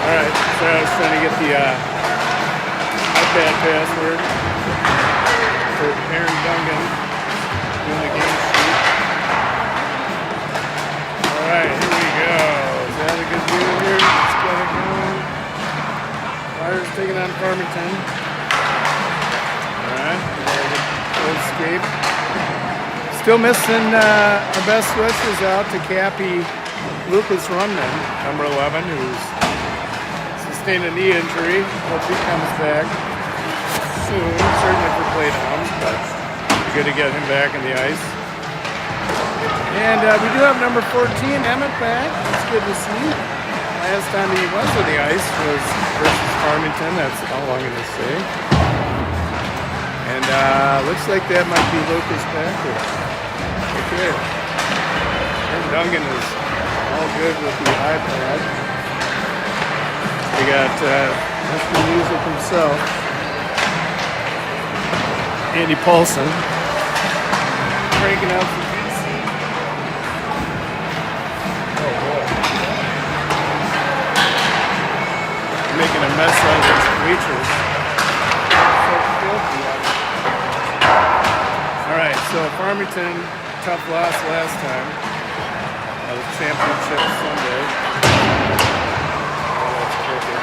Alright, so I was trying to get the iPad password for Aaron Dungan doing the game sheet. Alright, here we go. Is that a good view here? Let's get it going. Flyers taking on Farmington. Alright, good escape. Still missing our best switches out to Cappy Lucas Runman, number 11, who's sustained a knee injury. Hope he comes back soon, certainly for play downs, but good to get him back in the ice. And we do have number 14, Emmett, back. It's good to see. Last time he was on the ice was versus Farmington. That's all I'm going to say. And looks like that might be Lucas back here. Okay. And Dungan is all good with the iPad. We got Mr. Music himself, Andy Paulson, cranking out some DC. Oh boy. Making a mess out of these bleachers. So filthy out of it. Alright, so Farmington, tough loss last time. The championship Sunday. Oh, that's crooked.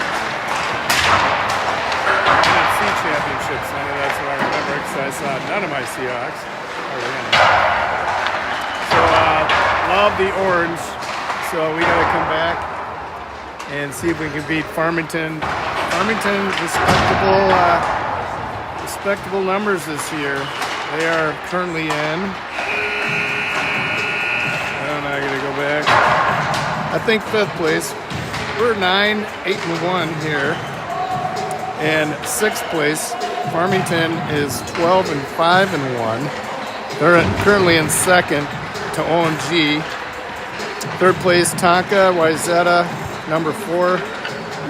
NFC championship Sunday, that's what I remember, because I saw none of my Seahawks. So, love the orange. So we got to come back and see if we can beat Farmington. Farmington, respectable numbers this year. They are currently in. I gotta go back. I think 5th place. We're 9, 8, and 1 here. And 6th place, Farmington is 12 and 5 and 1. They're currently in 2nd to OMG. 3rd place, Tonka, Wayzata, number 4,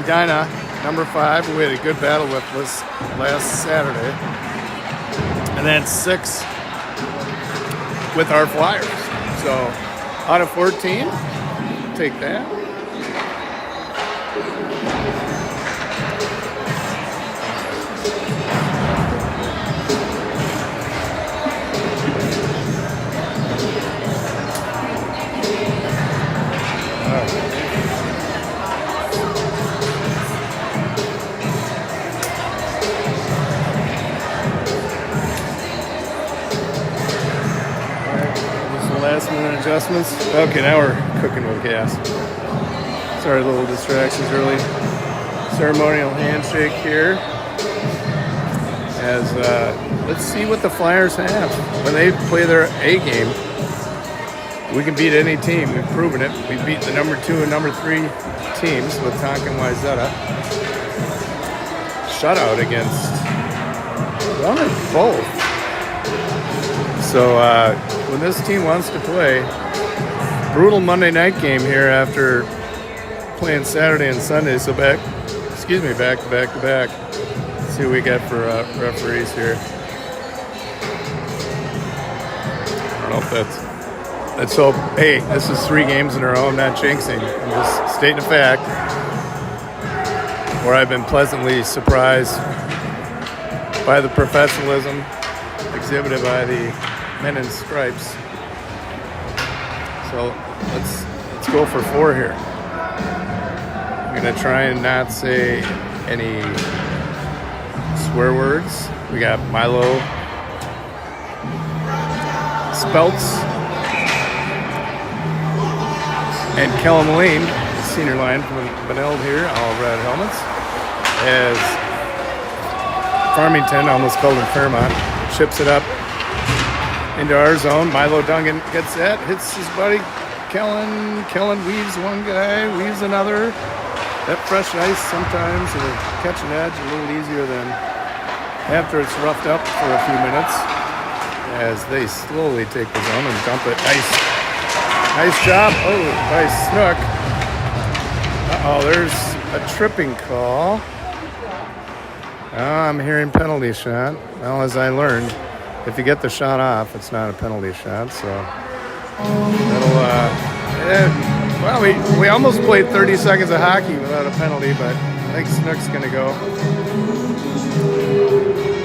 Edina, number 5, we had a good battle with this last Saturday. And then 6 with our Flyers. So out of 14, take that. Last minute adjustments. Okay, now we're cooking with gas. Sorry, little distractions early. Ceremonial handshake here. As let's see what the Flyers have when they play their A game. We can beat any team. We've proven it. We beat the number 2 and number 3 teams with Tonka and Wayzata. Shutout against one or both. So when this team wants to play, brutal Monday night game here after playing Saturday and Sunday. So back to back. Let's see what we got for referees here. I don't know if that's so. Hey, this is 3 games in a row. I'm not jinxing. I'm just stating a fact. Where I've been pleasantly surprised by the professionalism exhibited by the men in stripes. So let's go for 4 here. I'm gonna try and not say any swear words. We got Milo Speltz and Kellen Moline, senior line from Benilde here, all red helmets. As Farmington, almost called him Fairmont, chips it up into our zone. Milo Dungan gets that, hits his buddy Kellen. Kellen weaves one guy, weaves another. That fresh ice sometimes will catch an edge a little easier than after it's roughed up for a few minutes. As they slowly take the zone and dump it. Nice job. Oh, nice snook. Uh-oh, there's a tripping call. I'm hearing penalty shot. Well, as I learned, if you get the shot off, it's not a penalty shot. So that'll, we almost played 30 seconds of hockey without a penalty, but I think Snook's going to go.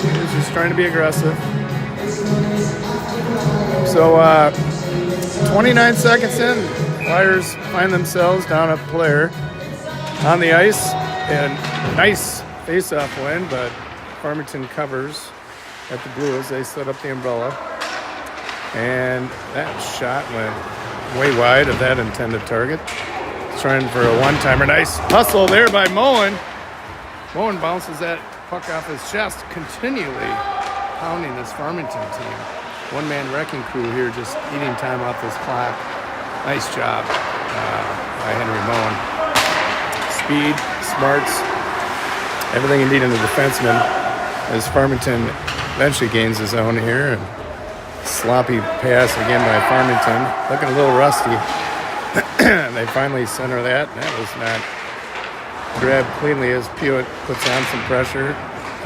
He's just trying to be aggressive. So 29 seconds in, Flyers find themselves down a player on the ice, and nice face-off win, but Farmington covers at the blue as they set up the umbrella. And that shot went way wide of that intended target. Trying for a one-timer. Nice hustle there by Moen. Moen bounces that puck off his chest, continually pounding this Farmington team. One-man wrecking crew here just eating time off this clock. Nice job by Henry Moen. Speed, smarts, everything you need in a defenseman as Farmington eventually gains his own here. And sloppy pass again by Farmington. Looking a little rusty. They finally center that. That was not grabbed cleanly as Pewitt puts on some pressure,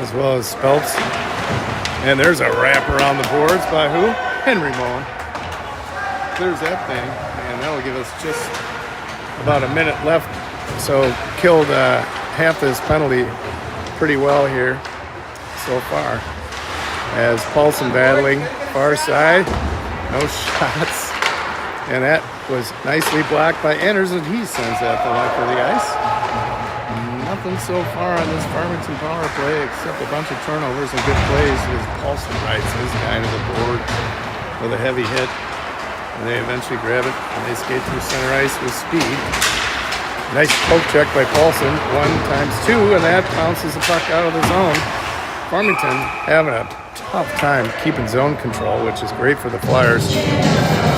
as well as Speltz. And there's a wrap around the boards by who? Henry Moen. There's that thing. And that'll give us just about a minute left. So killed half this penalty pretty well here so far. As Paulson battling far side. No shots. And that was nicely blocked by Anders, and he sends that to left of the ice. Nothing so far on this Farmington power play except a bunch of turnovers and good plays as Paulson rides his guy to the board with a heavy hit. And they eventually grab it, and they skate through center ice with speed. Nice poke check by Paulson, 1x2, and that bounces the puck out of the zone. Farmington having a tough time keeping zone control, which is great for the Flyers.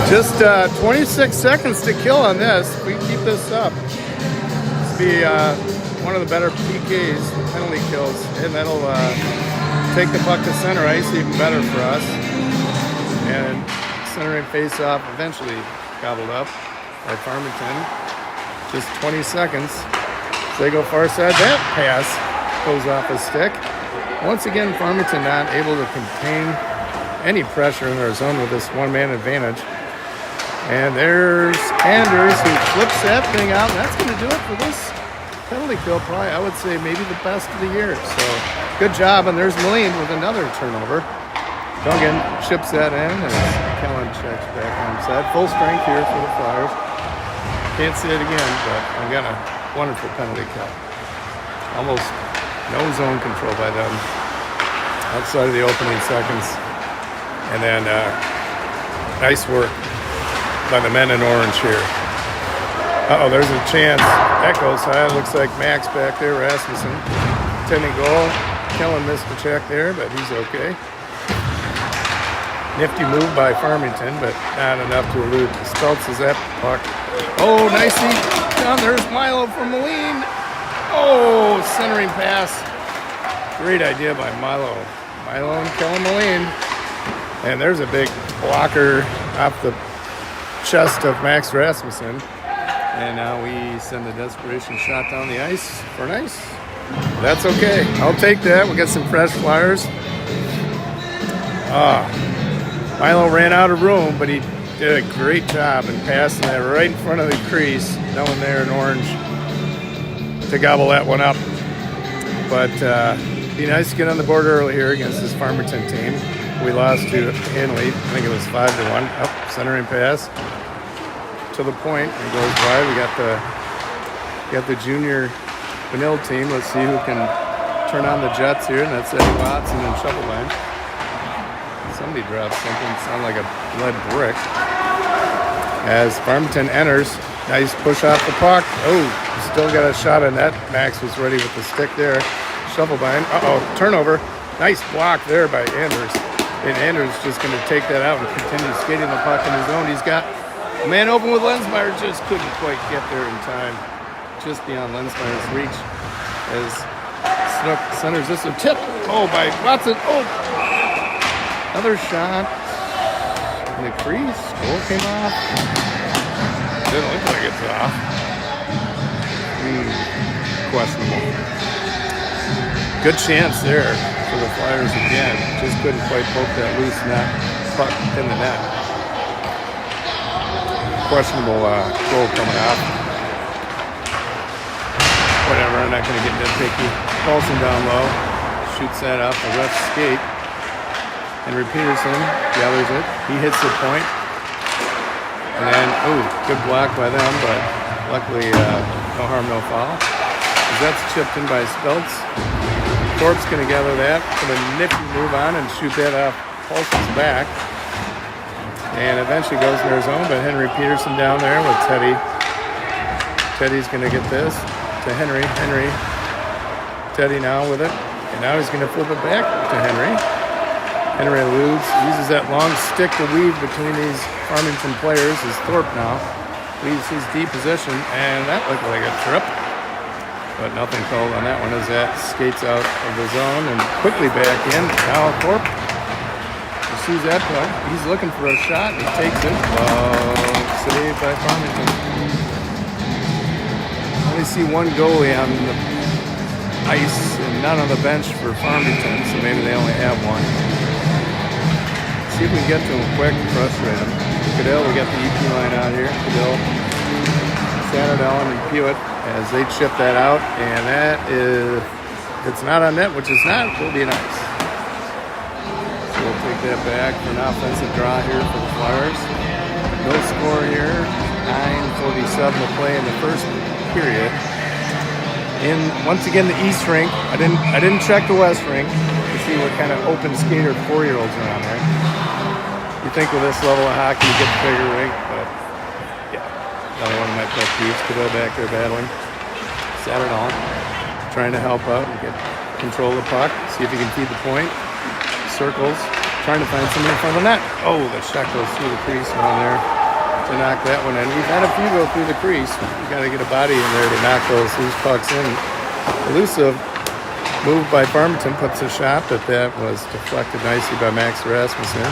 Just 26 seconds to kill on this. If we keep this up, this will be one of the better PKs, penalty kills, and that'll take the puck to center ice even better for us. And centering face-off eventually gobbled up by Farmington. Just 20 seconds. So they go far side. That pass goes off a stick. Once again, Farmington not able to contain any pressure in their zone with this one-man advantage. And there's Anders who flips that thing out. And that's going to do it for this penalty kill. Probably, I would say, maybe the best of the year. So good job. And there's Moline with another turnover. Dungan chips that in, and Kellen checks back onside. Full strength here for the Flyers. Can't say it again, but I got a wonderful penalty kill. Almost no zone control by them outside of the opening seconds. And then nice work by the men in orange here. Uh-oh, there's a chance. That goes high. Looks like Max back there, Rasmussen. Attending goal. Kellen missed the check there, but he's okay. Nifty move by Farmington, but not enough to elude the Speltz as that puck. Oh, nicely done. There's Milo from Moline. Oh, centering pass. Great idea by Milo. Milo and Kellen Moline. And there's a big blocker off the chest of Max Rasmussen. And now we send the desperation shot down the ice for an ice. That's okay. I'll take that. We got some fresh Flyers. Milo ran out of room, but he did a great job in passing that right in front of the crease, down there in orange, to gobble that one up. But be nice to get on the board early here against this Farmington team. We lost to Hanley. I think it was 5-1. Oh, centering pass to the point and goes by. We got the junior Benilde team. Let's see who can turn on the Jets here. And that's Eddie Watson and Shovelbein. Somebody dropped something, sounded like a lead brick. As Farmington enters, nice push off the puck. Oh, still got a shot on that. Max was ready with the stick there. Shovel bind. Turnover. Nice block there by Anders. And Anders just going to take that out and continue skating the puck in his own. He's got a man open with Lensmeyer, just couldn't quite get there in time. Just beyond Lensmeyer's reach. As Snook centers this a tip. Oh, by Watson. Oh, another shot. In the crease. Goal came off. Didn't look like it's off. Questionable. Good chance there for the Flyers again. Just couldn't quite poke that loose net puck in the net. Questionable goal coming out. Whatever, I'm not going to get nitpicky. Paulson down low. Shoots that up. The ref skate. Henry Peterson gathers it. He hits the point. And then, good block by them, but luckily no harm, no foul. That's chipped in by Speltz. Thorpe's going to gather that, put a nifty move on and shoot that off Paulson's back. And eventually goes in his own, but Henry Peterson down there with Teddy. Teddy's going to get this to Henry. Teddy now with it. And now he's going to flip it back to Henry. Henry eludes, uses that long stick to weave between these Farmington players as Thorpe now leaves his deep position, and that looked like a trip. But nothing called on that one as that skates out of the zone and quickly back in. Now Thorpe sees that puck. He's looking for a shot. He takes it. Saved by Farmington. Only see one goalie on the ice and none on the bench for Farmington, so maybe they only have one. See if we can get to him quick and frustrate him. Cadell, we got the EP line out here. Cadell, Sanderdahl, and Pewitt as they chip that out, and that is, it's not on net, which is not, will be nice. So we'll take that back for an offensive draw here for the Flyers. No score here. 9:47 to play in the first period. In once again the East rink. I didn't check the West rink to see what kind of open skater 4-year-olds are on there. You think with this level of hockey you get the bigger rink, but yeah, another one of my pet peeves. Cadell back there battling. Sanderdahl trying to help out and get control of the puck. See if he can feed the point. Circles, trying to find somebody in front of the net. Oh, the shot goes through the crease on there to knock that one in. We've had a few go through the crease. We've got to get a body in there to knock those loose pucks in. Elusive move by Farmington puts a shot, but that was deflected nicely by Max Rasmussen.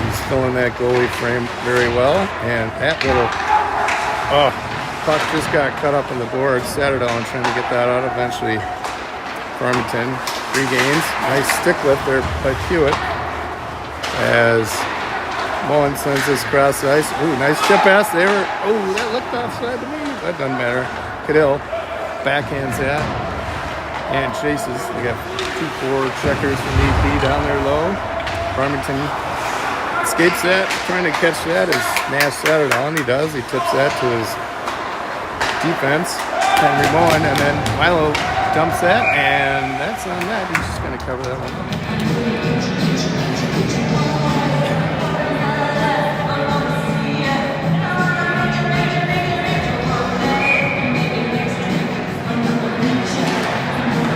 He's filling that goalie frame very well, and that little puck just got cut up on the board. Sanderdahl trying to get that out. Eventually, Farmington regains. Nice stick lift there by Pewitt as Mullen sends this across the ice. Ooh, nice chip pass there. Oh, that looked offside to me. That doesn't matter. Cadell backhands that and chases. They got 2-4 checkers from EP down there low. Farmington escapes that, trying to catch that as Nash Sanderdahl, and he does. He tips that to his defense, Henry Mullen, and then Milo dumps that, and that's on that. He's just going to cover that one.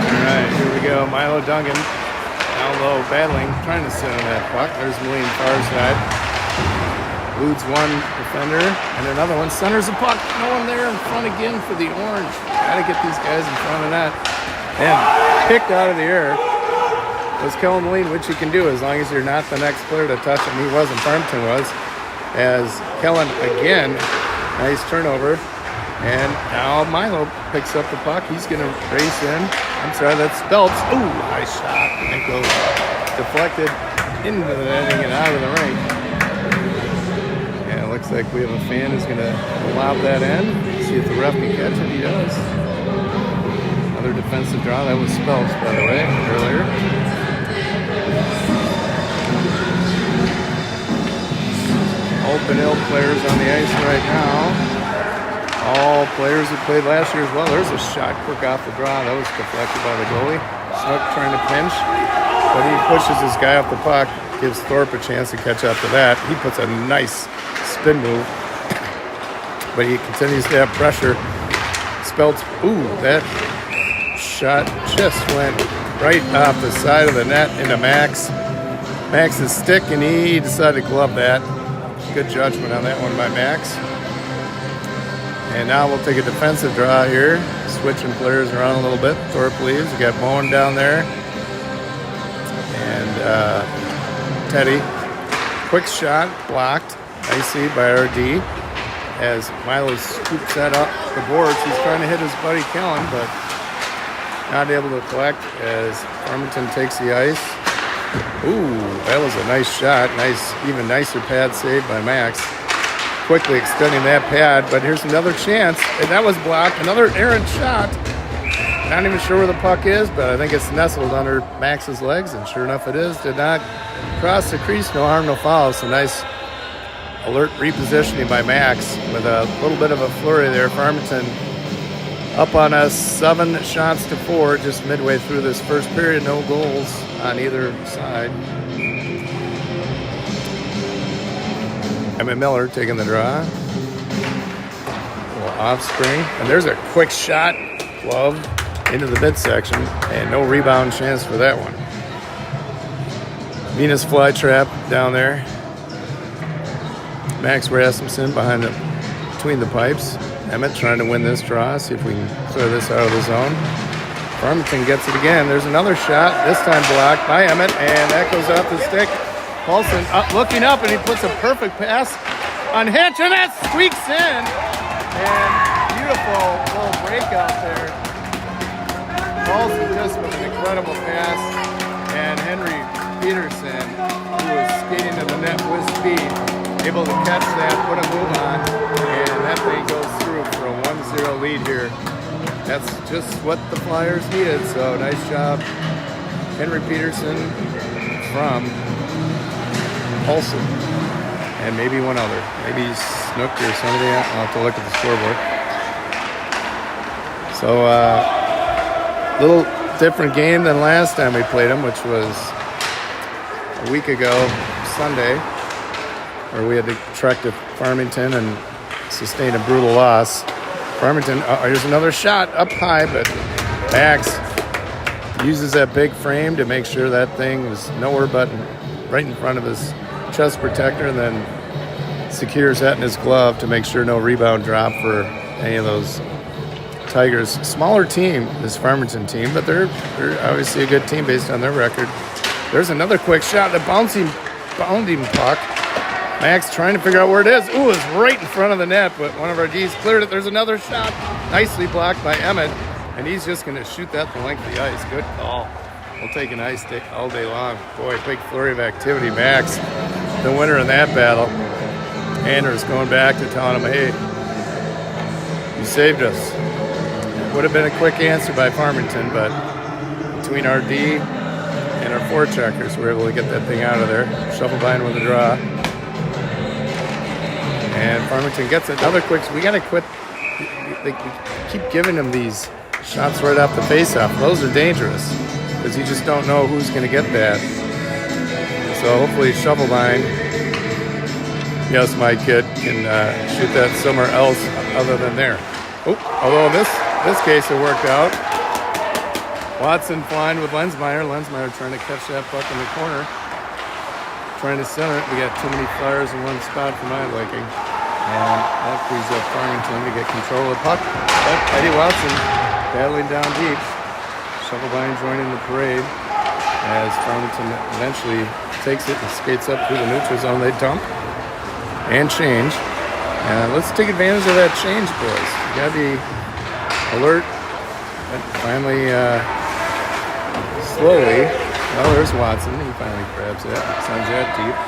All right, here we go. Milo Duncan down low, battling, trying to sit on that puck. There's Moline far side. Eludes one defender, and another one centers the puck. No one there in front again for the orange. Got to get these guys in front of that. And picked out of the air was Kellen Moline, which you can do as long as you're not the next player to touch him. He wasn't, Farmington was. As Kellen, again, nice turnover. And now Milo picks up the puck. He's going to race in. I'm sorry, that's Speltz. Ooh, nice shot. And it goes deflected into the netting and out of the rink. Looks like we have a fan who's going to lob that in. See if the ref can catch it. He does. Another defensive draw. That was Speltz, by the way, earlier. Open Hill players on the ice right now. All players who played last year as well. There's a shot quick off the draw. That was deflected by the goalie. Snook trying to pinch, but he pushes his guy off the puck. gives Thorpe a chance to catch up to that. He puts a nice spin move, but he continues to have pressure. Speltz, ooh, that shot just went right off the side of the net into Max's stick, and he decided to glove that. Good judgment on that one by Max. And now we'll take a defensive draw here, switching players around a little bit. Thorpe leaves. We got Bowen down there. And Teddy. Quick shot, blocked nicely by RD. As Milo scoops that up the boards, he's trying to hit his buddy Kellen, but not able to collect as Farmington takes the ice. Ooh, that was a nice shot. Nice, even nicer pad save by Max. Quickly extending that pad, but here's another chance, and that was blocked. Another errant shot. Not even sure where the puck is, but I think it's nestled under Max's legs, and sure enough it is. Did not cross the crease, no harm, no foul. So nice alert repositioning by Max with a little bit of a flurry there. Farmington up on us 7-4, just midway through this first period. No goals on either side. Emmett Miller taking the draw. A little off screen. And there's a quick shot. Glove into the midsection. And no rebound chance for that one. Venus flytrap down there. Max Rasmussen between the pipes. Emmett trying to win this draw. See if we can clear this out of the zone. Farmington gets it again. There's another shot. This time blocked by Emmett. And that goes off the stick. Paulson looking up, and he puts a perfect pass on Hinch, and that squeaks in. And beautiful little breakout there. Paulson just with an incredible pass. And Henry Peterson, who was skating to the net with speed, able to catch that, put a move on, and that thing goes through for a 1-0 lead here. That's just what the Flyers needed, so nice job. Henry Peterson from Paulson, and maybe one other. Maybe Snook or somebody. I'll have to look at the scoreboard. So, little different game than last time we played them, which was a week ago, Sunday, where we had to trek to Farmington and sustain a brutal loss. Farmington, here's another shot up high, but Max uses that big frame to make sure that thing was nowhere but right in front of his chest protector, and then secures that in his glove to make sure no rebound drop for any of those Tigers. Smaller team, this Farmington team, but they're obviously a good team based on their record. There's another quick shot, the bounding puck. Max trying to figure out where it is. Ooh, it's right in front of the net, but one of our Ds cleared it. There's another shot, nicely blocked by Emmett, and he's just going to shoot that the length of the ice. Good call. We'll take an ice stick all day long. Boy, big flurry of activity. Max, the winner in that battle. Anders going back to telling him, hey, you saved us. It would have been a quick answer by Farmington, but between our D and our forecheckers, we were able to get that thing out of there. Shovelbein with a draw. And Farmington gets another quick. We got to quit. They keep giving them these shots right off the face-off. Those are dangerous because you just don't know who's going to get that. So hopefully Shovelbein, yes, my kid, can shoot that somewhere else other than there. Oh, although in this case it worked out. Watson flying with Lensmeyer. Lensmeyer trying to catch that puck in the corner. Trying to center it. We got too many Flyers in one spot for my liking. And that frees up Farmington to get control of the puck. But Eddie Watson battling down deep. Shovelbein joining the parade as Farmington eventually takes it and skates up through the neutral zone. They dump and change. Let's take advantage of that change, boys. You gotta be alert. And finally, slowly. Oh, there's Watson. He finally grabs it. Sends that deep.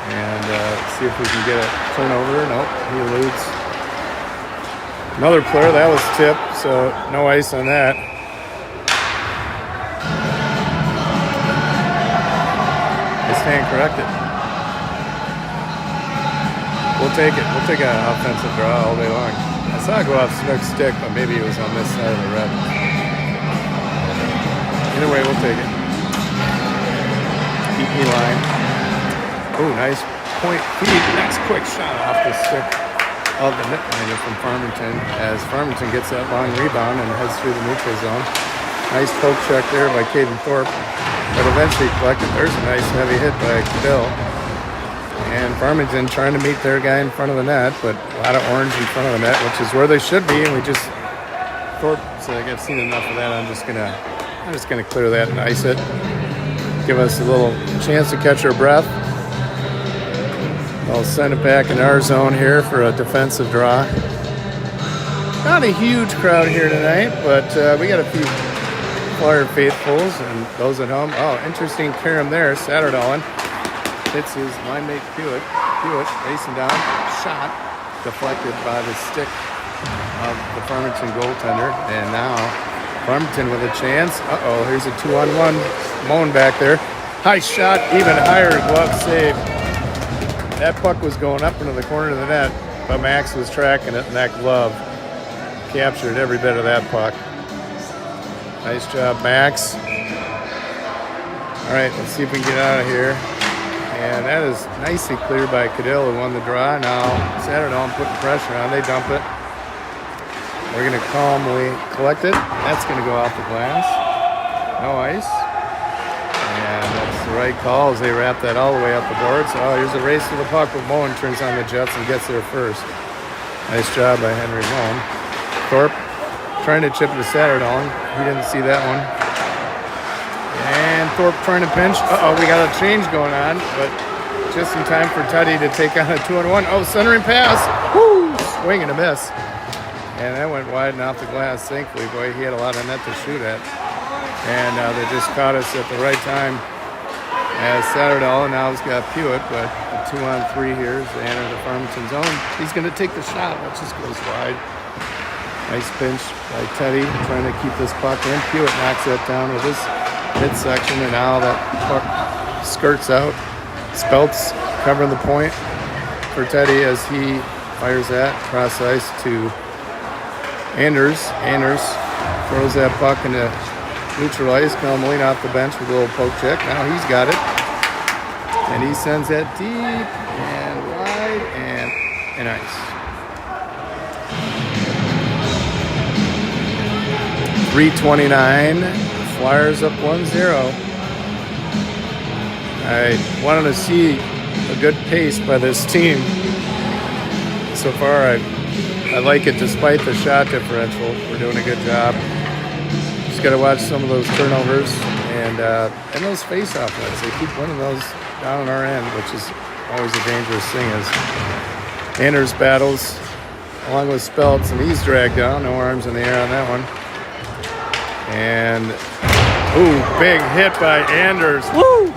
And see if we can get a turnover. Nope, he eludes another player. That was tipped, so no ice on that. They stand corrected. We'll take it. We'll take an offensive draw all day long. I saw it go off Snook's stick, but maybe it was on this side of the red. Either way, we'll take it. PP line. Oh, nice point feed. Nice quick shot off the stick of the netminder from Farmington as Farmington gets that long rebound and heads through the neutral zone. Nice poke check there by Caden Thorpe, but eventually collected. There's a nice heavy hit by Cadell. And Farmington trying to meet their guy in front of the net, but a lot of orange in front of the net, which is where they should be. And Thorpe said, I've seen enough of that. I'm just gonna clear that and ice it. Give us a little chance to catch our breath. I'll send it back in our zone here for a defensive draw. Not a huge crowd here tonight, but we got a few Flyer faithfuls and those at home. Oh, interesting carom there. Satterdahl hits his line mate Hewitt. Hewitt racing down, shot deflected by the stick of the Farmington goaltender. And now Farmington with a chance. Uh-oh, here's a 2-on-1. Moan back there. High shot, even higher glove save. That puck was going up into the corner of the net, but Max was tracking it, and that glove captured every bit of that puck. Nice job, Max. All right, let's see if we can get out of here. And that is nicely cleared by Cadell, who won the draw. Now Satterdahl putting pressure on. They dump it. We're going to calmly collect it. That's going to go off the glass. No ice. And that's the right call as they wrap that all the way up the boards. Oh, here's a race to the puck, but Moen turns on the Jets and gets there first. Nice job by Henry Moen. Thorpe trying to chip it to Satterdahl. He didn't see that one. And Thorpe trying to pinch. Uh-oh, we got a change going on, but just in time for Teddy to take on a 2-on-1. Oh, centering pass. Woo! Swing and a miss. And that went wide and off the glass. Thankfully, boy, he had a lot of net to shoot at. And they just caught us at the right time as Satterdahl, and now he's got Hewitt, but the 2-on-3 here is the enter the Farmington zone. He's going to take the shot. That just goes wide. Nice pinch by Teddy, trying to keep this puck in. Hewitt knocks that down with his midsection, and now that puck skirts out. Speltz covering the point for Teddy as he fires that cross ice to Anders. Anders throws that puck into neutral ice. Melmoline off the bench with a little poke check. Now he's got it. And he sends that deep and wide and ice. 3:29. Flyers up 1-0. I wanted to see a good pace by this team. So far, I like it despite the shot differential. We're doing a good job. Just got to watch some of those turnovers and those face-off ones. They keep winning those down on our end, which is always a dangerous thing. As Anders battles along with Speltz, and he's dragged down. No arms in the air on that one. And ooh, big hit by Anders. Woo!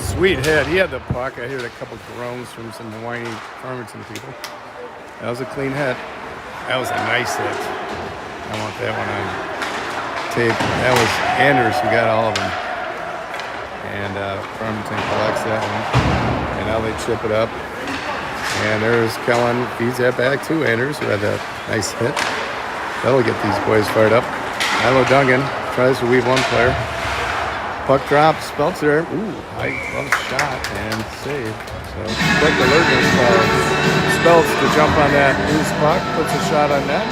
Sweet hit. He had the puck. I heard a couple groans from some whiny Farmington people. That was a clean hit. That was a nice hit. I want that one on tape. That was Anders who got all of them. And Farmington collects that one. And now they chip it up. And there's Kellen. Feeds that back to Anders, who had that nice hit. That'll get these boys fired up. Milo Duggan tries to weave one player. Puck drops, Speltzer. Ooh, high glove shot and save. So quick alertness by Speltz to jump on that loose puck. Puts a shot on net.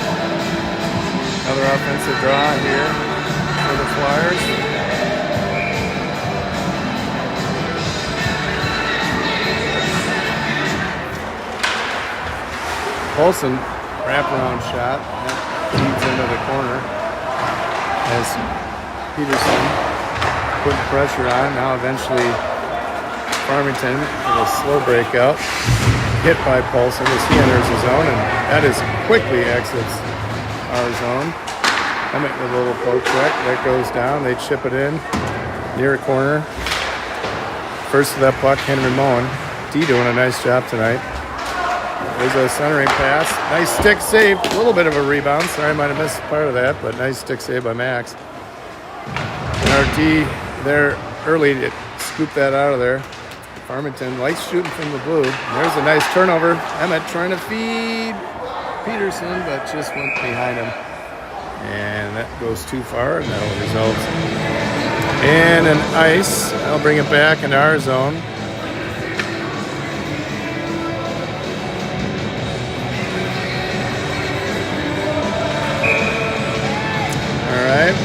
Another offensive draw here for the Flyers. Paulson wraparound shot. That feeds into the corner as Peterson putting pressure on. Now eventually Farmington with a slow breakout. Hit by Paulson as he enters the zone, and that is quickly exits our zone. Emmett with a little poke check. That goes down. They chip it in near a corner. First to that puck, Henry Moen. D doing a nice job tonight. There's a centering pass. Nice stick save. A little bit of a rebound. Sorry, I might have missed part of that, but nice stick save by Max. And our D there early to scoop that out of there. Farmington likes shooting from the blue. And there's a nice turnover. Emmett trying to feed Peterson, but just went behind him. And that goes too far, and that'll result And an ice. I'll bring it back into our zone. All right.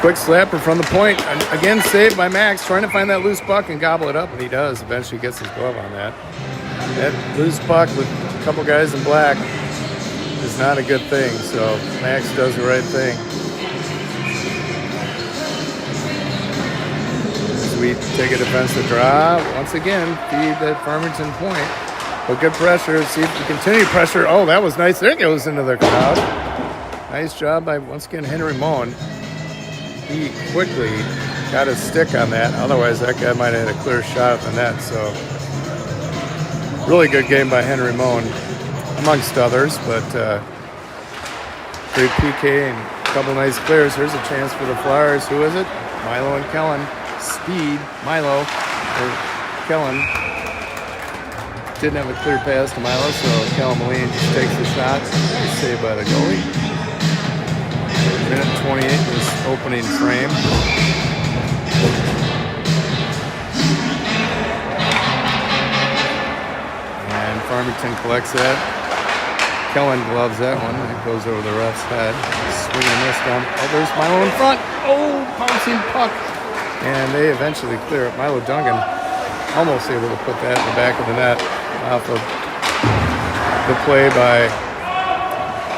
Quick slapper from the point. Again, saved by Max, trying to find that loose puck and gobble it up, and he does. Eventually gets his glove on that. That loose puck with a couple guys in black is not a good thing, so Max does the right thing. As we take a defensive draw, once again, feed that Farmington point. But good pressure, see if we continue pressure. Oh, that was nice. There it goes into the crowd. Nice job by, once again, Henry Moen. He quickly got his stick on that. Otherwise, that guy might have had a clear shot at the net. So, really good game by Henry Moen, amongst others. But great PK and a couple nice clears. Here's a chance for the Flyers. Who is it? Milo and Kellen. Speed. Milo or Kellen didn't have a clear pass to Milo, so Kellen Moline just takes the shot. He's saved by the goalie. Minute 28 in this opening frame. And Farmington collects that. Kellen gloves that one. It goes over the ref's head. Swinging this down. Oh, there's Milo in front. Oh, bouncing puck. And they eventually clear it. Milo Duncan almost able to put that in the back of the net off of the play by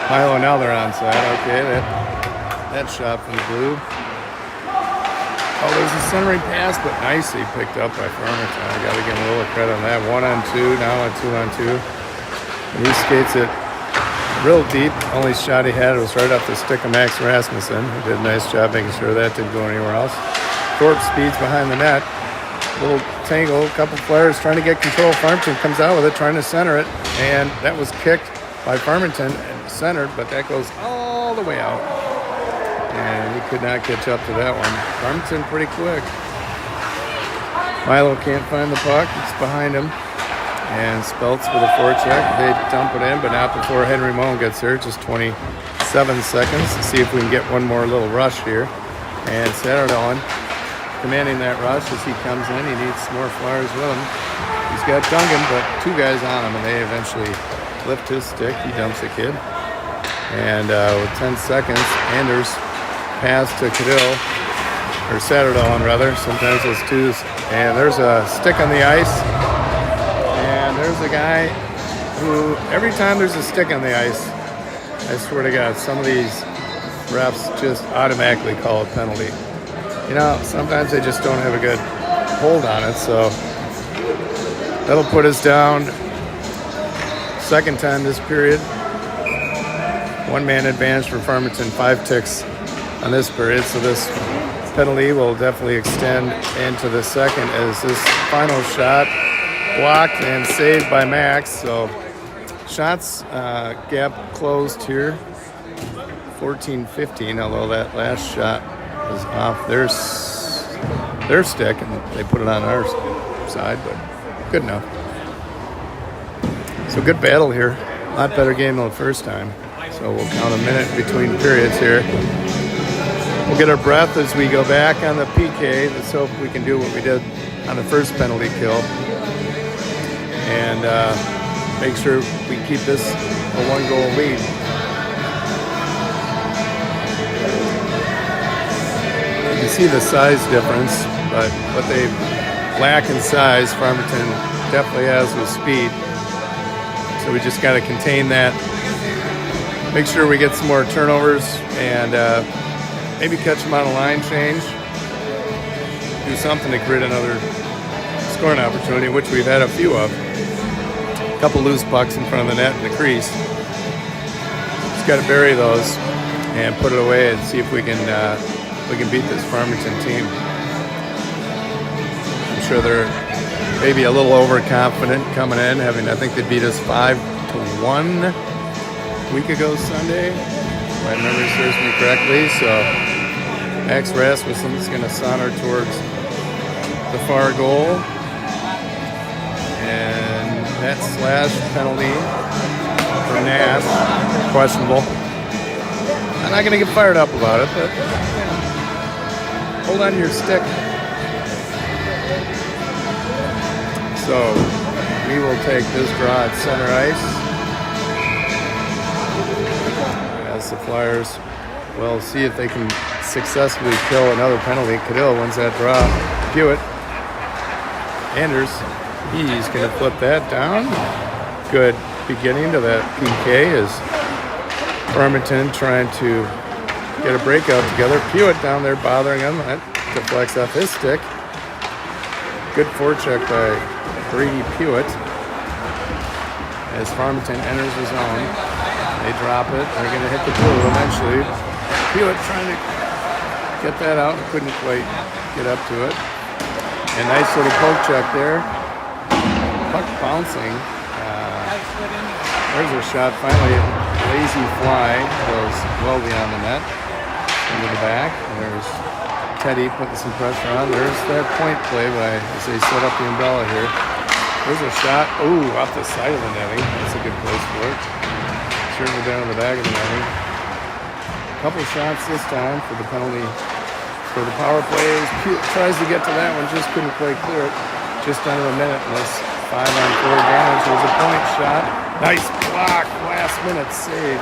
Milo. Now they're onside. Okay, that shot from the blue. Oh, there's a centering pass, but nicely picked up by Farmington. I got to give him a little credit on that. 1-on-2, now a 2-on-2. And he skates it real deep. Only shot he had was right off the stick of Max Rasmussen. He did a nice job making sure that didn't go anywhere else. Thorpe speeds behind the net. Little tangle, a couple Flyers trying to get control. Farmington comes out with it, trying to center it. And that was kicked by Farmington and centered, but that goes all the way out. And he could not catch up to that one. Farmington pretty quick. Milo can't find the puck. It's behind him. And Speltz with a forecheck. They dump it in, but not before Henry Moen gets there. Just 27 seconds to see if we can get one more little rush here. And Satterdahl commanding that rush as he comes in. He needs some more Flyers with him. He's got Duncan, but two guys on him, and they eventually lift his stick. He dumps the kid. And with 10 seconds, Anders pass to Cadell, or Satterdahl rather. Sometimes those twos. And there's a stick on the ice. And there's a guy who, every time there's a stick on the ice, I swear to God, some of these refs just automatically call a penalty. You know, sometimes they just don't have a good hold on it, so that'll put us down second time this period. One-man advantage for Farmington, 5 ticks on this period, so this penalty will definitely extend into the second as this final shot blocked and saved by Max. So shots gap closed here, 14-15, although that last shot was off their stick and they put it on our side, but good enough. So good battle here. A lot better game than the first time. So we'll count a minute between periods here. We'll get our breath as we go back on the PK. Let's hope we can do what we did on the first penalty kill. And make sure we keep this a 1-goal lead. You can see the size difference, but what they lack in size, Farmington definitely has with speed. So we just got to contain that. Make sure we get some more turnovers and maybe catch them on a line change. Do something to create another scoring opportunity, which we've had a few of. A couple loose pucks in front of the net in the crease. Just got to bury those and put it away and see if we can beat this Farmington team. I'm sure they're maybe a little overconfident coming in, I think they beat us 5-1 a week ago Sunday, if my memory serves me correctly. So Max Rasmussen's going to saunter towards the far goal. And that slash penalty for Nash, questionable. I'm not going to get fired up about it, but hold on to your stick. So we will take this draw at center ice as the Flyers will see if they can successfully kill another penalty. Cadell wins that draw. Hewitt. Anders, he's going to flip that down. Good beginning to that PK is Farmington trying to get a breakout together. Hewitt down there bothering him. That deflects off his stick. Good forecheck by Brady Hewitt as Farmington enters the zone. They drop it. They're going to hit the blue eventually. Hewitt trying to get that out and couldn't quite get up to it. A nice little poke check there. Puck bouncing. There's a shot. Finally, lazy fly goes well beyond the net. Into the back. There's Teddy putting some pressure on. There's that point play as they set up the umbrella here. There's a shot. Ooh, off the side of the netting. That's a good place for it. Certainly down in the back of the netting. A couple shots this time for the penalty. For the power plays, tries to get to that one, just couldn't quite clear it. Just under a minute, and this 5-on-4 advantage. There's a point shot. Nice block, last minute save.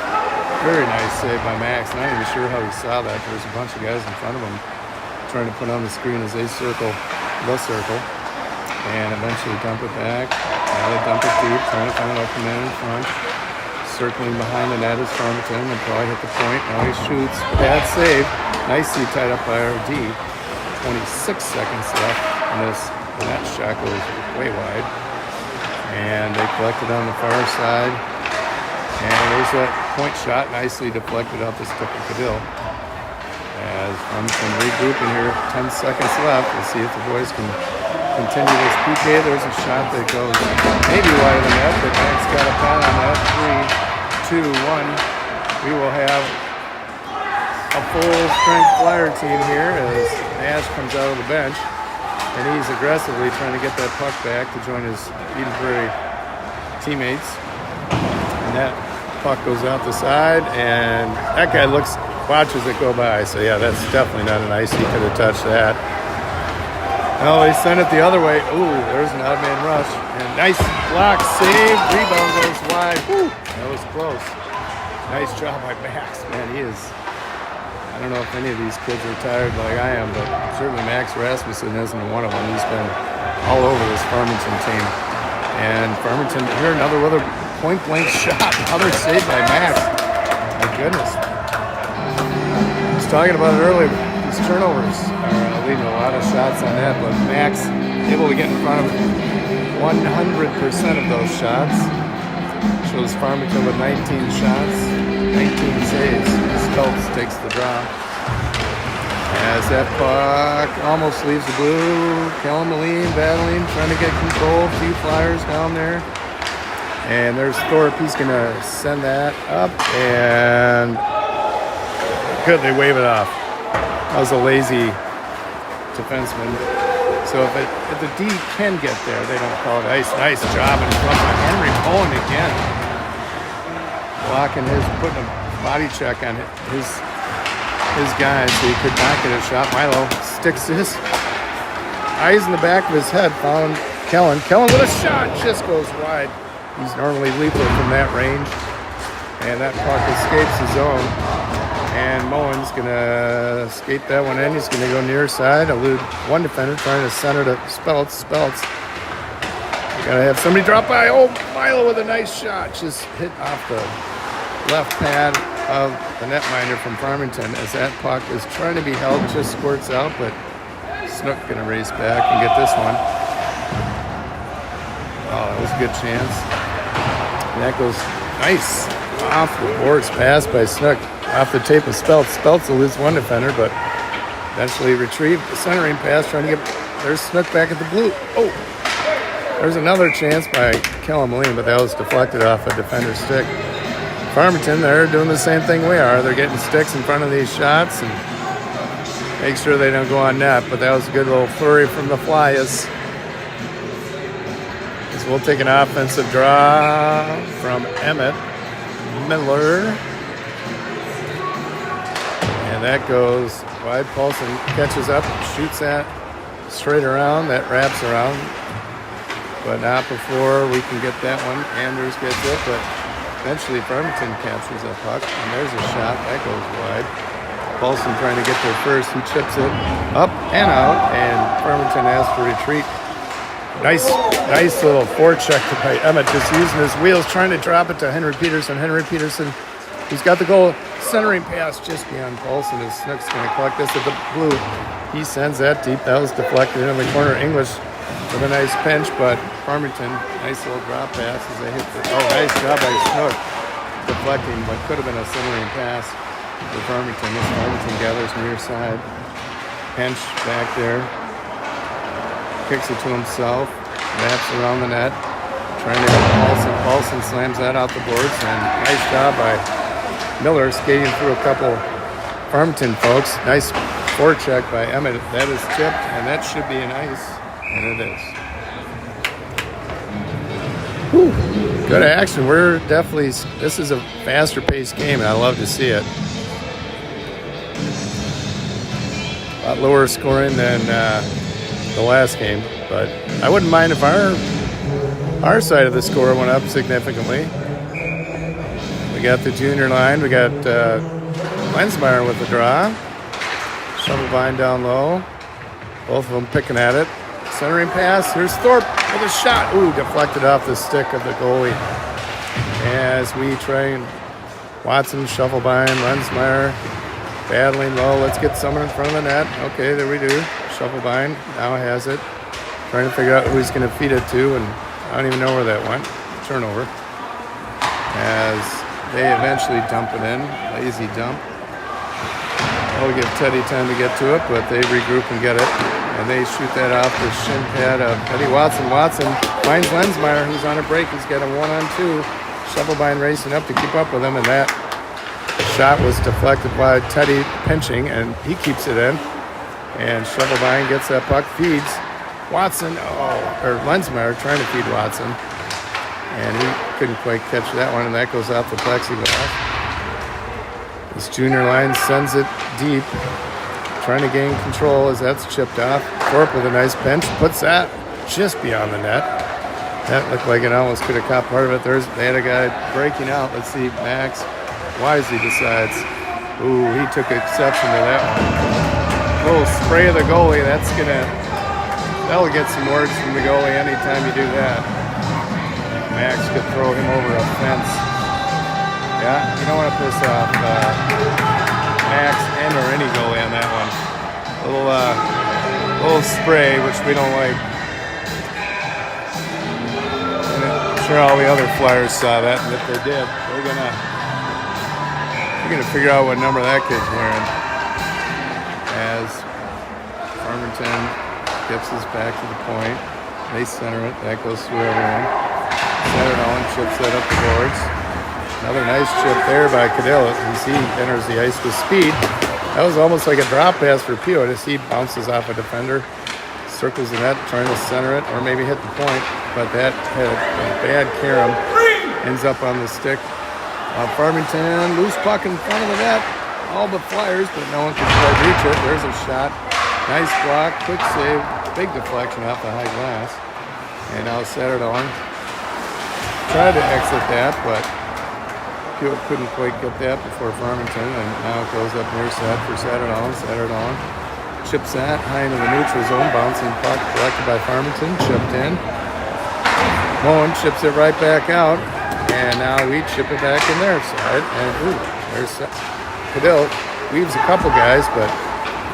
Very nice save by Max. Not even sure how he saw that. There's a bunch of guys in front of him trying to put on the screen as they circle the circle. And eventually dump it back. Now they dump it deep, trying to find an open man in front. Circling behind the net is Farmington and probably hit the point. Now he shoots. Bad save. Nicely tied up by RD. 26 seconds left. And that shot goes way wide. And they collect it on the far side. And there's that point shot. Nicely deflected off the stick of Cadell. As Farmington regrouping here. 10 seconds left. We'll see if the boys can continue this PK. There's a shot that goes maybe wide of the net, but Max got a pat on that. 3, 2, 1. We will have a full-strength Flyer team here as Nash comes out of the bench, and he's aggressively trying to get that puck back to join his Edinburgh teammates. And that puck goes out the side, and that guy watches it go by. So yeah, that's definitely not an ice. He could have touched that. Oh, they sent it the other way. Ooh, there's an odd man rush. And nice block, save, rebound goes wide. Woo, that was close. Nice job by Max. Man, I don't know if any of these kids are tired like I am, but certainly Max Rasmussen isn't one of them. He's been all over this Farmington team. And Farmington, here another point-blank shot. Another save by Max. My goodness. I was talking about it earlier. These turnovers are leading to a lot of shots on that, but Max able to get in front of 100% of those shots. Shows Farmington with 19 shots, 19 saves. Stoltz takes the draw. As that puck almost leaves the blue, Kellen Moline battling, trying to get control. A few Flyers down there. And there's Thorpe. He's going to send that up, and good, they wave it off. That was a lazy defenseman. So if the D can get there, they don't call it ice. Nice job in front of Henry Cohen again. Blocking putting a body check on his guy so he could not get a shot. Milo sticks his eyes in the back of his head, found Kellen. Kellen with a shot, just goes wide. He's normally lethal from that range. And that puck escapes the zone. And Moen's going to skate that one in. He's going to go near side, elude one defender, trying to center to Speltz. Got to have somebody drop by. Oh, Milo with a nice shot. Just hit off the left pad of the netminder from Farmington as that puck is trying to be held, just squirts out, but Snook going to race back and get this one. Oh, that was a good chance. And that goes nice off the boards pass by Snook. Off the tape of Speltz. Speltz will lose one defender, but eventually retrieve the centering pass, trying to get. There's Snook back at the blue. Oh, there's another chance by Kellen Moline, but that was deflected off a defender's stick. Farmington, they're doing the same thing we are. They're getting sticks in front of these shots and make sure they don't go on net. But that was a good little flurry from the Flyers. So we'll take an offensive draw from Emmett Miller. And that goes wide. Paulson catches up, shoots that straight around. That wraps around, but not before we can get that one. Anders gets it, but eventually Farmington captures that puck. And there's a shot. That goes wide. Paulson trying to get there first. He chips it up and out, and Farmington has to retreat. Nice little forecheck by Emmett, just using his wheels, trying to drop it to Henry Peterson. Henry Peterson, who's got the goal, centering pass just beyond Paulson. As Snook's going to collect this at the blue. He sends that deep. That was deflected in the corner. English with a nice pinch, but Farmington, nice little drop pass as they hit the. Oh, nice job by Snook, deflecting what could have been a centering pass for Farmington. This Farmington gathers near side. Pinch back there. Kicks it to himself, wraps around the net, trying to hit Paulson. Paulson slams that out the boards, and nice job by Miller skating through a couple Farmington folks. Nice forecheck by Emmett. That is tipped, and that should be an ice, and it is. Whew. Good action. We're definitely, this is a faster paced game, and I love to see it. A lot lower scoring than the last game, but I wouldn't mind if our side of the score went up significantly. We got the junior line. We got Lensmeyer with the draw. Shovelbein down low. Both of them picking at it. Centering pass. Here's Thorpe with a shot. Ooh, deflected off the stick of the goalie. As we train Watson, Shovelbein, Lensmeyer battling low. Let's get someone in front of the net. Okay, there we do. Shovelbein now has it. Trying to figure out who he's going to feed it to, and I don't even know where that went. Turnover. As they eventually dump it in. Lazy dump. I'll give Teddy time to get to it, but they regroup and get it. And they shoot that off the shin pad of Teddy Watson. Watson finds Lensmeyer, who's on a break. He's got a 1-on-2. Shovelbein racing up to keep up with him, and that shot was deflected by Teddy pinching, and he keeps it in. And Shovelbein gets that puck, feeds Watson, or Lensmeyer trying to feed Watson. And he couldn't quite catch that one, and that goes out the plexiglass. This junior line sends it deep, trying to gain control as that's chipped off. Thorpe with a nice pinch, puts that just beyond the net. That looked like it almost could have caught part of it. They had a guy breaking out. Let's see, Max wisely decides, ooh, he took exception to that one. Little spray of the goalie, that'll get some words from the goalie anytime you do that. Max could throw him over a fence. Yeah, you don't want to piss off Max and or any goalie on that one. Little spray, which we don't like. And I'm sure all the other Flyers saw that, and if they did, we're gonna figure out what number that kid's wearing. As Farmington gets us back to the point. They center it. That goes through everyone. Center it on, chips that up the boards. Another nice chip there by Cadell as he enters the ice with speed. That was almost like a drop pass for Pio as he bounces off a defender, circles the net, trying to center it or maybe hit the point, but that had a bad carom. Ends up on the stick. Farmington, loose puck in front of the net. All but Flyers, but no one can quite reach it. There's a shot. Nice block, quick save, big deflection off the high glass. And now Satterdahl tried to exit that, but Hewitt couldn't quite get that before Farmington, and now it goes up near side for Satterdahl. Satterdahl chips that high into the neutral zone, bouncing puck collected by Farmington, chipped in. Moen chips it right back out, and now we chip it back in their side, and ooh, there's Cadell weaves a couple guys, but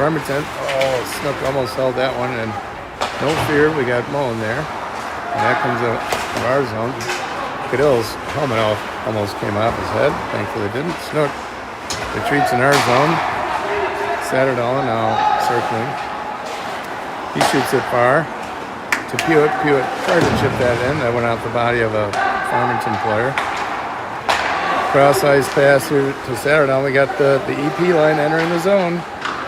Farmington, Snook almost held that one, and no fear, we got Moen there. And that comes out of our zone. Cadell's helmet almost came off his head. Thankfully it didn't. Snook retreats in our zone. Satterdahl now circling. He shoots it far to Pewitt. Pewitt tried to chip that in. That went out the body of a Farmington player. Cross-ice pass here to Satterdahl. We got the EP line entering the zone.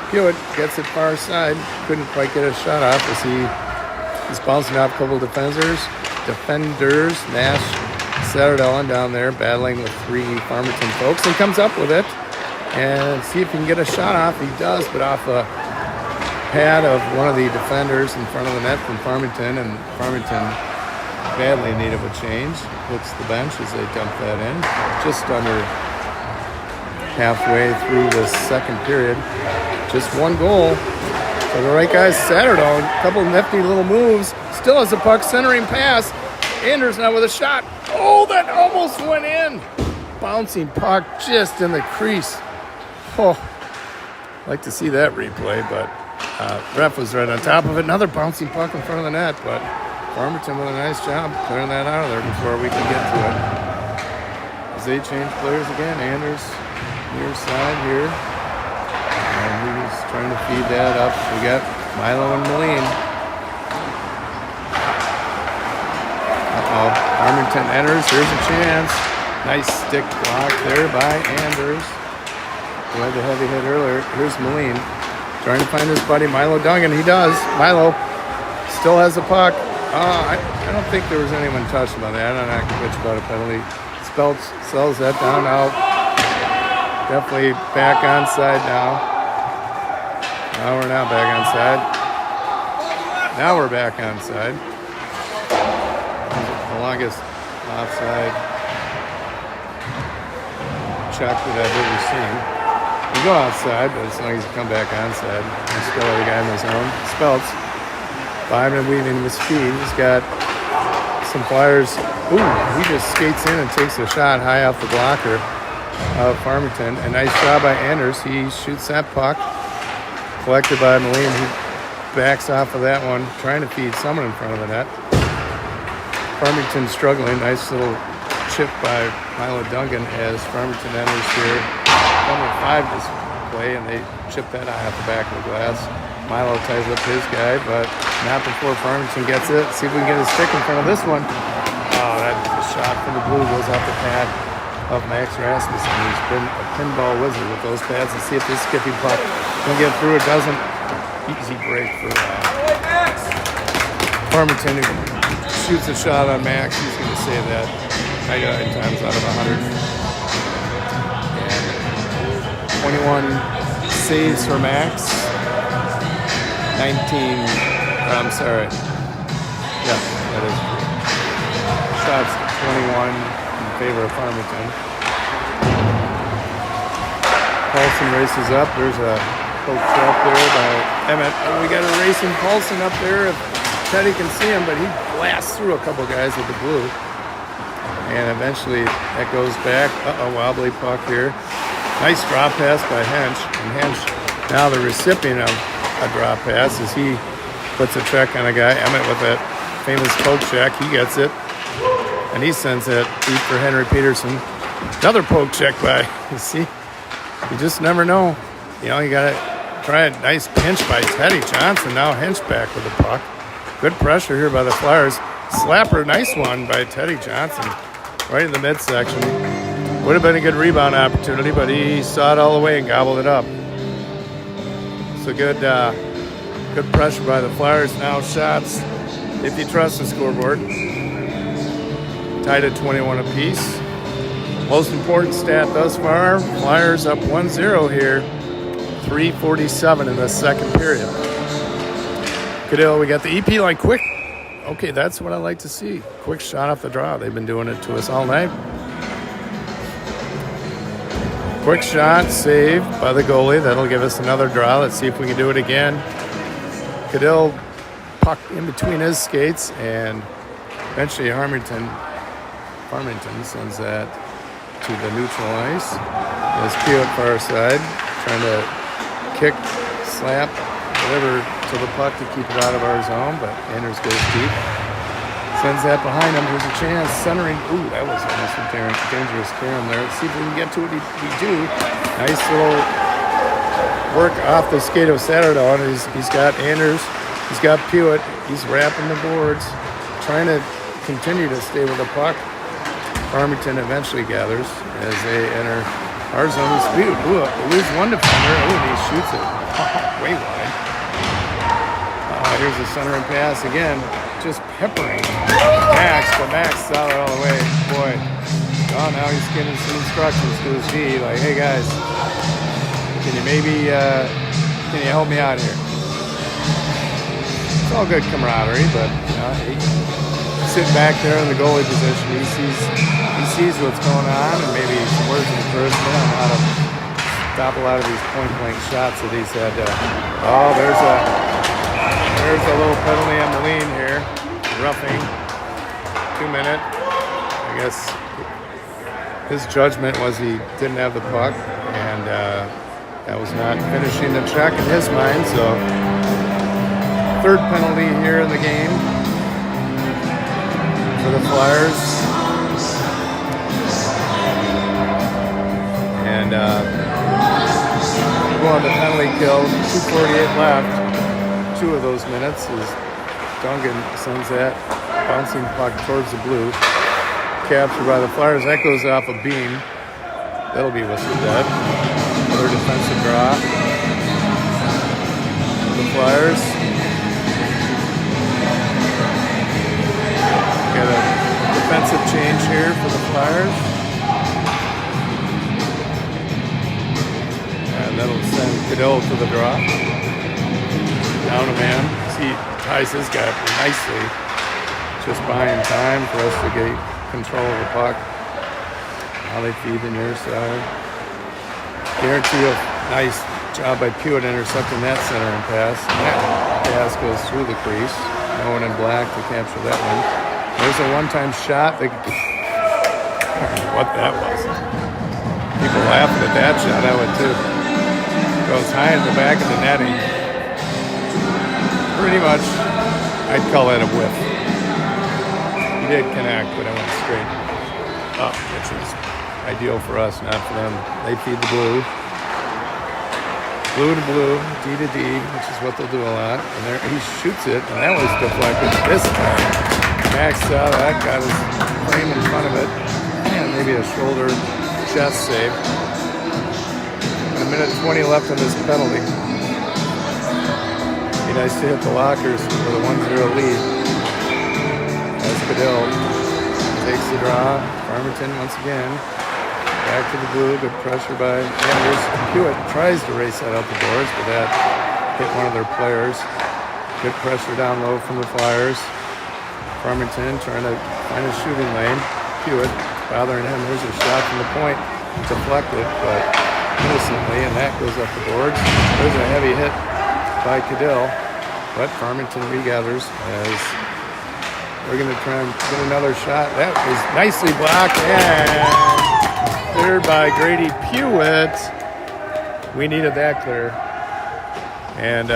Pewitt gets it far side. Couldn't quite get a shot off as he's bouncing off a couple defenders. Nash, Satterdahl down there battling with three Farmington folks and comes up with it. and see if he can get a shot off. He does, but off a pad of one of the defenders in front of the net from Farmington, and Farmington badly in need of a change. Hits the bench as they dump that in. Just under halfway through the second period. Just one goal for the right guys. Satterdahl, a couple nifty little moves. Still has a puck, centering pass. Anders now with a shot. Oh, that almost went in. Bouncing puck just in the crease. Oh, like to see that replay, but ref was right on top of it. Another bouncing puck in front of the net, but Farmington with a nice job clearing that out of there before we can get to it. As they change players again, Anders near side here. And he's trying to feed that up. We got Milo and Moline. Farmington enters. Here's a chance. Nice stick block there by Anders. Who had the heavy hit earlier. Here's Moline trying to find his buddy Milo Dungan. He does. Milo still has the puck. I don't think there was anyone touched by that. I'm not convinced about a penalty. Speltz sells that down out. Definitely back onside now. Now we're not back onside. Now we're back onside. The longest offside check that I've ever seen. You go outside, but as long as you come back onside, you still have a guy in the zone. Speltz, behind and weaving with speed. He's got some flyers. Ooh, he just skates in and takes a shot high off the blocker of Farmington. A nice job by Anders. He shoots that puck. Collected by Moline. He backs off of that one, trying to feed someone in front of the net. Farmington struggling. Nice little chip by Milo Dungan as Farmington enters here. Number 5 this play, and they chip that eye off the back of the glass. Milo ties up his guy, but not before Farmington gets it. See if we can get a stick in front of this one. Oh, that shot from the blue goes off the pad of Max Rasmussen. He's been a pinball wizard with those pads. Let's see if this skippy puck can get through. It doesn't. Easy break for Farmington, who shoots a shot on Max. He's going to save that 99 times out of 100. 21 saves for Max. 19, I'm sorry. Yeah, that is true. Shots 21 in favor of Farmington. Paulson races up. There's a poke trap there by Emmett. Oh, we got a racing Paulson up there. If Teddy can see him, but he blasts through a couple guys with the blue. And eventually that goes back. Wobbly puck here. Nice drop pass by Hench. And Hench, now the recipient of a drop pass, as he puts a check on a guy. Emmett with that famous poke check. He gets it. And he sends it deep for Henry Peterson. Another poke check by, you see, you just never know. You know, you got to try a nice pinch by Teddy Johnson. Now Hench back with the puck. Good pressure here by the Flyers. Slapper, nice one by Teddy Johnson. Right in the midsection. Would have been a good rebound opportunity, but he saw it all the way and gobbled it up. So good pressure by the Flyers. Now shots, if you trust the scoreboard. Tied at 21 apiece. Most important stat thus far, Flyers up 1-0 here. 3:47 in the second period. Cadell, we got the EP line quick. Okay, that's what I like to see. Quick shot off the draw. They've been doing it to us all night. Quick shot, saved by the goalie. That'll give us another draw. Let's see if we can do it again. Cadell, puck in between his skates, and eventually Farmington sends that to the neutral ice. There's Pewitt far side, trying to kick, slap, whatever to the puck to keep it out of our zone, but Anders goes deep. Sends that behind him. There's a chance. Centering. Ooh, that was almost a dangerous carom there. Let's see if we can get to it. We do. Nice little work off the skate of Satterdahl. He's got Anders. He's got Pewitt. He's wrapping the boards. Trying to continue to stay with the puck. Farmington eventually gathers as they enter our zone. Ooh, lose one defender. Oh, and he shoots it way wide. Here's the centering pass again. Just peppering Max, but Max saw it all the way. Boy, Oh, now he's giving some instructions to his D, like, hey guys, can you help me out here? It's all good camaraderie, but he's sitting back there in the goalie position. He sees what's going on, and maybe some words of encouragement on how to stop a lot of these point-blank shots that he's had. There's a little penalty on Moline here, roughing, 2 minute. I guess his judgment was he didn't have the puck, and that was not finishing the check in his mind. So, third penalty here in the game for the Flyers. And go on the penalty kill, 2:48 left. 2 of those minutes as Duncan sends that bouncing puck towards the blue. Captured by the Flyers. That goes off a beam. That'll be whistled dead. Another defensive draw. The Flyers. Got a defensive change here for the Flyers. And that'll send Cadell to the draw. Down a man. He ties his guy up nicely. Just buying time for us to get control of the puck. Now they feed the near side. Guarantee a nice job by Pewitt intercepting that center and pass. And that pass goes through the crease. No one in black to capture that one. There's a one-time shot. I don't know what that was. People laughing at that shot. I would too. Goes high in the back of the netting. Pretty much, I'd call that a whiff. He did connect, but it went straight up, which was ideal for us, not for them. They feed the blue. Blue to blue, D to D, which is what they'll do a lot. And there he shoots it, and that was deflected this time. Max out, that got his frame in front of it. And maybe a shoulder chest save. A minute 20 left on this penalty. Nice to hit the lockers for the 1-0 lead. As Cadell takes the draw. Farmington once again. Back to the blue. Good pressure by Anders. Pewitt tries to race that out the doors, but that hit one of their players. Good pressure down low from the Flyers. Farmington trying to find a shooting lane. Pewitt bothering him. There's a shot from the point. Deflected, but innocently, and that goes up the boards. There's a heavy hit by Cadell, but Farmington regathers as we're going to try and get another shot. That was nicely blocked and cleared by Grady Pewitt. We needed that clear. And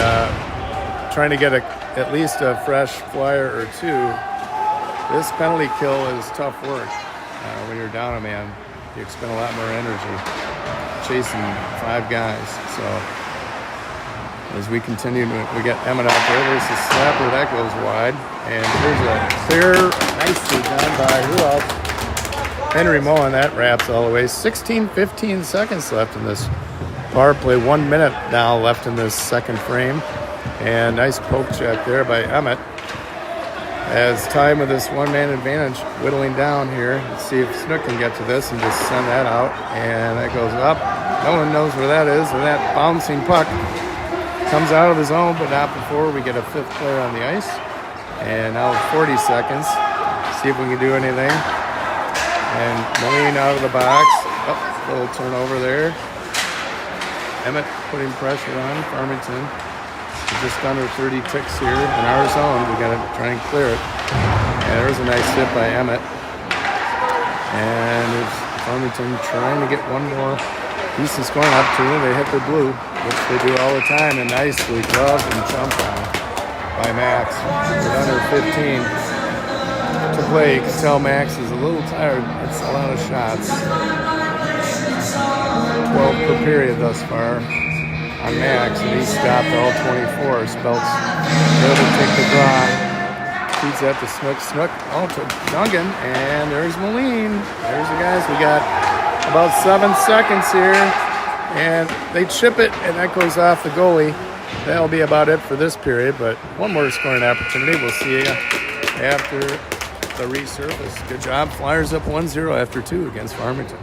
trying to get at least a fresh Flyer or two. This penalty kill is tough work. When you're down a man, you expend a lot more energy chasing 5 guys. So as we continue, we get Emmett out there. There's the slapper. That goes wide. And here's a clear, nicely done by who else? Henry Moen. That wraps all the way. 15 seconds left in this power play. 1 minute now left in this second frame. And nice poke check there by Emmett. As time with this one-man advantage whittling down here. Let's see if Snook can get to this and just send that out. And that goes up. No one knows where that is. And that bouncing puck comes out of the zone, but not before we get a 5th player on the ice. And now 40 seconds. See if we can do anything. And Moline out of the box. Oh, little turnover there. Emmett putting pressure on Farmington. We're just under 30 ticks here in our zone. We got to try and clear it. And there's a nice hit by Emmett. And there's Farmington trying to get one more decent scoring opportunity. They hit the blue, which they do all the time, and nicely gloved and jumped on by Max. With under 15 to play, you can tell Max is a little tired. It's a lot of shots. 12 per period thus far on Max, and he stopped all 24. Speltz there to take the draw. Feeds that to Snook. Snook, to Duncan, and there's Moline. There's the guys. We got about 7 seconds here, and they chip it, and that goes off the goalie. That'll be about it for this period, but one more scoring opportunity. We'll see you after the resurface. Good job. Flyers up 1-0 after 2 against Farmington.